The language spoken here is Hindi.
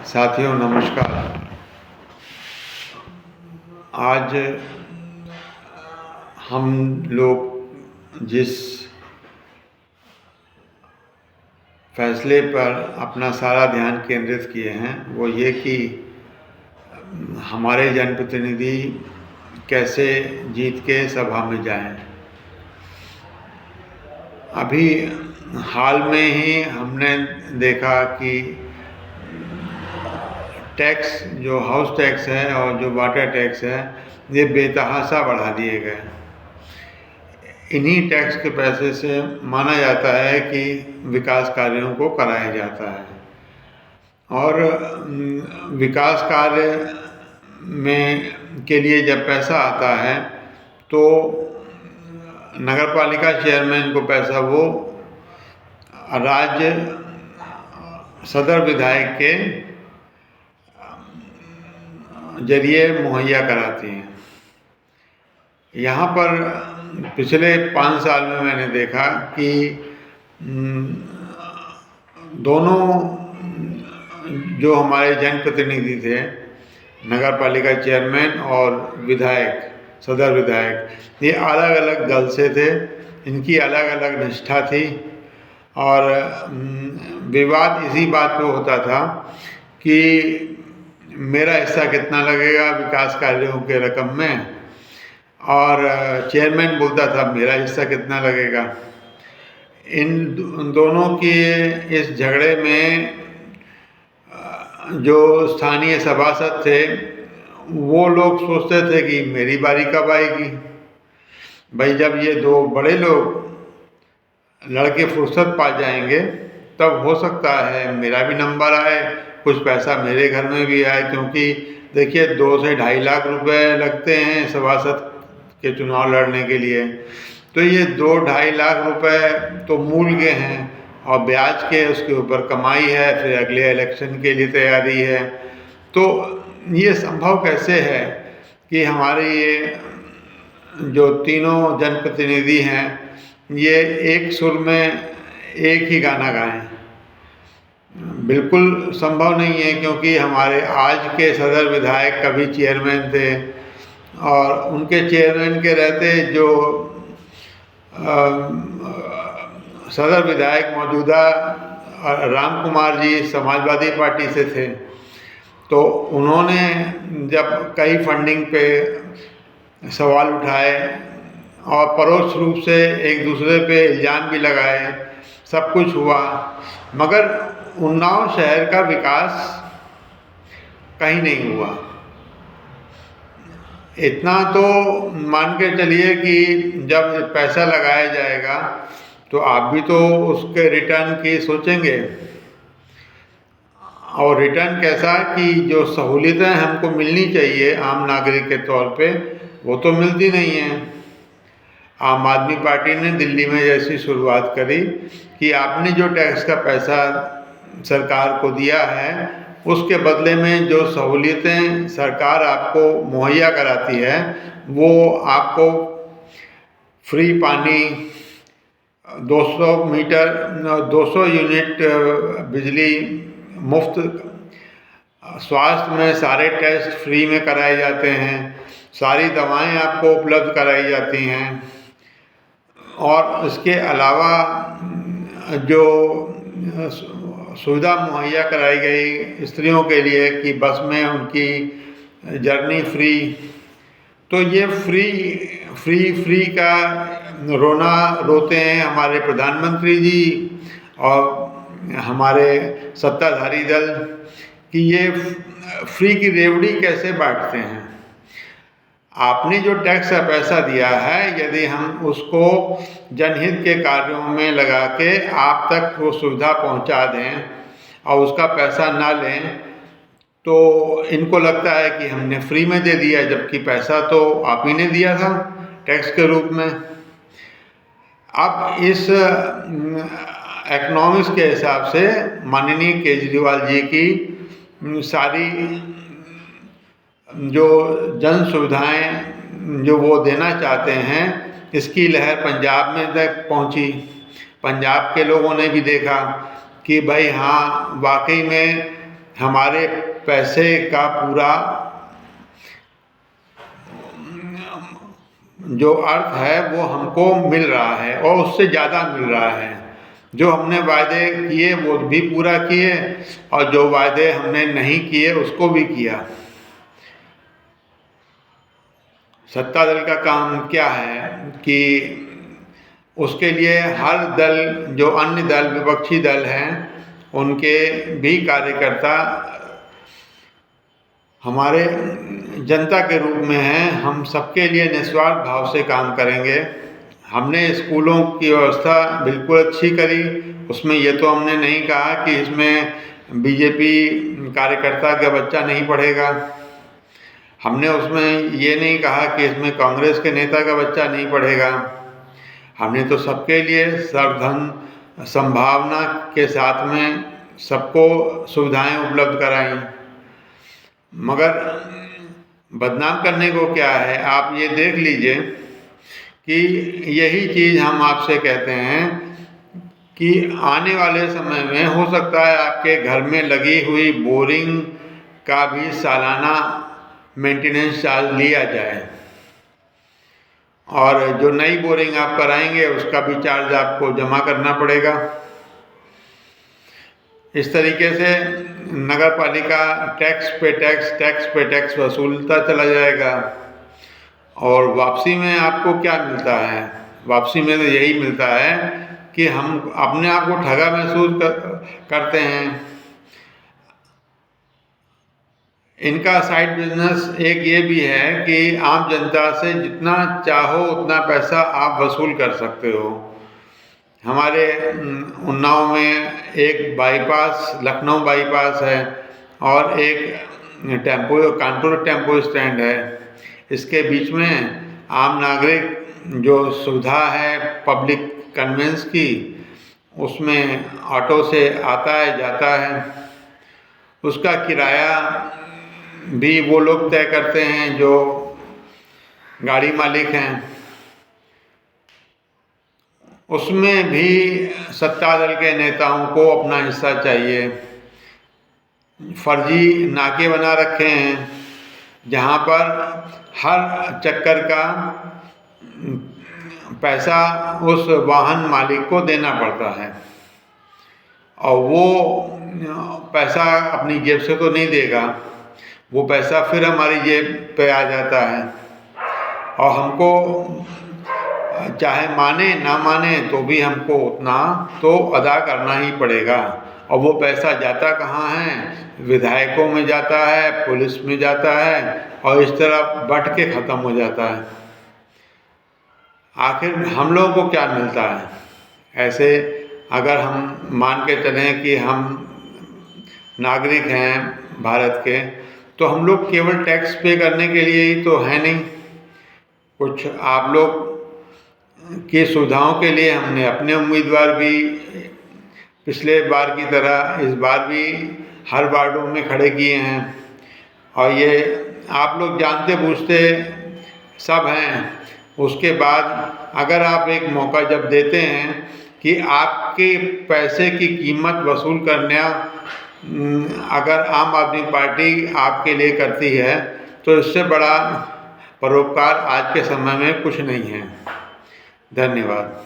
साथियों नमस्कार। आज हम लोग जिस फैसले पर अपना सारा ध्यान केंद्रित किए हैं वो ये कि हमारे जनप्रतिनिधि कैसे जीत के सभा में जाएं। अभी हाल में ही हमने देखा कि टैक्स जो हाउस टैक्स है और जो वाटर टैक्स है ये बेतहाशा बढ़ा दिए गए। इन्हीं टैक्स के पैसे से माना जाता है कि विकास कार्यों को कराया जाता है और विकास कार्य में के लिए जब पैसा आता है तो नगर पालिका चेयरमैन को पैसा वो राज्य सदर विधायक के जरिए मुहैया कराती हैं। यहाँ पर पिछले 5 साल में मैंने देखा कि दोनों जो हमारे जनप्रतिनिधि थे, नगर पालिका चेयरमैन और विधायक सदर विधायक, ये अलग अलग दल से थे, इनकी अलग अलग निष्ठा थी और विवाद इसी बात पे होता था कि मेरा हिस्सा कितना लगेगा विकास कार्यों के रकम में, और चेयरमैन बोलता था मेरा हिस्सा कितना लगेगा। इन दोनों के इस झगड़े में जो स्थानीय सभासद थे वो लोग सोचते थे कि मेरी बारी कब आएगी। भाई जब ये दो बड़े लोग लड़के फुर्सत पा जाएंगे तब हो सकता है मेरा भी नंबर आए, कुछ पैसा मेरे घर में भी आए, क्योंकि देखिए 2 से 2.5 लाख रुपए लगते हैं सभासद के चुनाव लड़ने के लिए। तो ये 2-2.5 लाख रुपए तो मूल के हैं और ब्याज के उसके ऊपर कमाई है, फिर अगले इलेक्शन के लिए तैयारी है। तो ये संभव कैसे है कि हमारे ये जो तीनों जनप्रतिनिधि हैं ये एक सुर में एक ही गाना गाएं? बिल्कुल संभव नहीं है, क्योंकि हमारे आज के सदर विधायक कभी चेयरमैन थे और उनके चेयरमैन के रहते जो सदर विधायक मौजूदा राम कुमार जी समाजवादी पार्टी से थे। तो उन्होंने जब कई फंडिंग पे सवाल उठाए और परोक्ष रूप से एक दूसरे पे इल्ज़ाम भी लगाए, सब कुछ हुआ, मगर उन्नाव शहर का विकास कहीं नहीं हुआ। इतना तो मान के चलिए कि जब पैसा लगाया जाएगा तो आप भी तो उसके रिटर्न की सोचेंगे, और रिटर्न कैसा कि जो सहूलियतें हमको मिलनी चाहिए आम नागरिक के तौर पे वो तो मिलती नहीं हैं। आम आदमी पार्टी ने दिल्ली में जैसी शुरुआत करी कि आपने जो टैक्स का पैसा सरकार को दिया है उसके बदले में जो सहूलियतें सरकार आपको मुहैया कराती है वो आपको फ्री पानी, 200 यूनिट बिजली मुफ्त, स्वास्थ्य में सारे टेस्ट फ्री में कराए जाते हैं, सारी दवाएं आपको उपलब्ध कराई जाती हैं, और इसके अलावा जो सुविधा मुहैया कराई गई स्त्रियों के लिए कि बस में उनकी जर्नी फ्री। तो ये फ्री का रोना रोते हैं हमारे प्रधानमंत्री जी और हमारे सत्ताधारी दल कि ये फ्री की रेवड़ी कैसे बांटते हैं। आपने जो टैक्स का पैसा दिया है यदि हम उसको जनहित के कार्यों में लगा के आप तक वो सुविधा पहुंचा दें और उसका पैसा ना लें तो इनको लगता है कि हमने फ्री में दे दिया, जबकि पैसा तो आप ही ने दिया था टैक्स के रूप में। अब इस इकोनॉमिक्स के हिसाब से माननीय केजरीवाल जी की सारी जो जन सुविधाएं जो वो देना चाहते हैं इसकी लहर पंजाब में तक पहुंची। पंजाब के लोगों ने भी देखा कि भाई हाँ वाकई में हमारे पैसे का पूरा जो अर्थ है वो हमको मिल रहा है और उससे ज़्यादा मिल रहा है। जो हमने वायदे किए वो भी पूरा किए और जो वायदे हमने नहीं किए उसको भी किया। सत्ता दल का काम क्या है कि उसके लिए हर दल, जो अन्य दल विपक्षी दल हैं, उनके भी कार्यकर्ता हमारे जनता के रूप में हैं। हम सबके लिए निस्वार्थ भाव से काम करेंगे। हमने स्कूलों की व्यवस्था बिल्कुल अच्छी करी, उसमें ये तो हमने नहीं कहा कि इसमें बीजेपी कार्यकर्ता का बच्चा नहीं पढ़ेगा। हमने उसमें ये नहीं कहा कि इसमें कांग्रेस के नेता का बच्चा नहीं पढ़ेगा। हमने तो सबके लिए सर्वधर्म संभावना के साथ में सबको सुविधाएं उपलब्ध कराई। मगर बदनाम करने को क्या है, आप ये देख लीजिए कि यही चीज़ हम आपसे कहते हैं कि आने वाले समय में हो सकता है आपके घर में लगी हुई बोरिंग का भी सालाना मेंटेनेंस चार्ज लिया जाए और जो नई बोरिंग आप कराएंगे उसका भी चार्ज आपको जमा करना पड़ेगा। इस तरीके से नगर पालिका टैक्स पे टैक्स वसूलता चला जाएगा और वापसी में आपको क्या मिलता है? वापसी में तो यही मिलता है कि हम अपने आप को ठगा महसूस करते हैं। इनका साइड बिजनेस एक ये भी है कि आम जनता से जितना चाहो उतना पैसा आप वसूल कर सकते हो। हमारे उन्नाव में एक बाईपास, लखनऊ बाईपास है और एक कानपुर टेम्पो स्टैंड है। इसके बीच में आम नागरिक जो सुविधा है पब्लिक कन्वेंस की, उसमें ऑटो से आता है जाता है। उसका किराया भी वो लोग तय करते हैं जो गाड़ी मालिक हैं। उसमें भी सत्ता दल के नेताओं को अपना हिस्सा चाहिए। फर्जी नाके बना रखे हैं जहाँ पर हर चक्कर का पैसा उस वाहन मालिक को देना पड़ता है और वो पैसा अपनी जेब से तो नहीं देगा, वो पैसा फिर हमारी जेब पे आ जाता है और हमको चाहे माने ना माने तो भी हमको उतना तो अदा करना ही पड़ेगा। और वो पैसा जाता कहाँ है? विधायकों में जाता है, पुलिस में जाता है और इस तरह बंट के ख़त्म हो जाता है। आखिर हम लोगों को क्या मिलता है? ऐसे अगर हम मान के चलें कि हम नागरिक हैं भारत के, तो हम लोग केवल टैक्स पे करने के लिए ही तो है नहीं। कुछ आप लोग की सुविधाओं के लिए हमने अपने उम्मीदवार भी पिछले बार की तरह इस बार भी हर वार्डों में खड़े किए हैं और ये आप लोग जानते बूझते सब हैं। उसके बाद अगर आप एक मौका जब देते हैं कि आपके पैसे की कीमत वसूल करना अगर आम आदमी पार्टी आपके लिए करती है तो इससे बड़ा परोपकार आज के समय में कुछ नहीं है। धन्यवाद।